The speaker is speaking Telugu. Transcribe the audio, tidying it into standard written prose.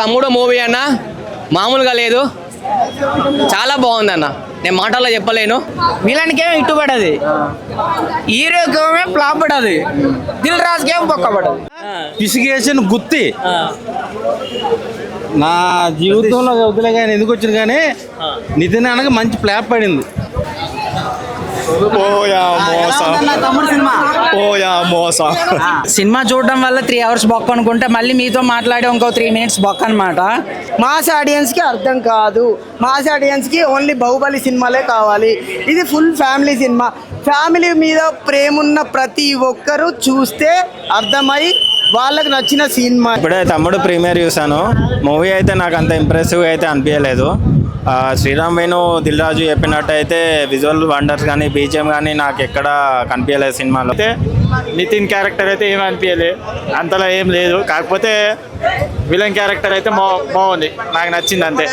తమ్ముడు మూవీ అన్న మామూలుగా లేదు, చాలా బాగుంది అన్న. నేను మాటల్లో చెప్పలేను. విలన్కి ఏమో ఇట్టు పడది, హీరోకి ఏమో ఫ్లాప్ పడది, దిల్ రాజుకి ఏమో బొక్క పడదు. పిసిగేసిన గుత్తి నా జీవితంలో వదిలే కానీ ఎందుకు వచ్చింది కానీ నితిన్ అనగా మంచి ఫ్లాప్ పడింది. సినిమా చూడడం వల్ల 3 hours బొక్క అనుకుంటే మళ్ళీ మీతో మాట్లాడే ఇంకో 3 minutes బొక్క అనమాట. మాస్ ఆడియన్స్కి అర్థం కాదు, మాస్ ఆడియన్స్కి ఓన్లీ బాహుబలి సినిమాలే కావాలి. ఇది ఫుల్ ఫ్యామిలీ సినిమా. ఫ్యామిలీ మీద ప్రేమ ఉన్న ప్రతి ఒక్కరూ చూస్తే అర్థమై వాళ్ళకి నచ్చిన సినిమా. ఇప్పుడే తమ్ముడు ప్రీమియర్ చూసాను. మూవీ అయితే నాకు అంత ఇంప్రెసివ్గా అయితే అనిపించలేదు. శ్రీరామ్ వేణు దిల్ రాజు చెప్పినట్టు అయితే విజువల్ వండర్స్ కానీ బీజిఎం కానీ నాకు ఎక్కడ కనిపించలేదు సినిమాలో. అయితే నితిన్ క్యారెక్టర్ అయితే ఏం అనిపించలేదు, అంతలా ఏం లేదు. కాకపోతే విలన్ క్యారెక్టర్ అయితే బాగుంది, నాకు నచ్చింది అంతే.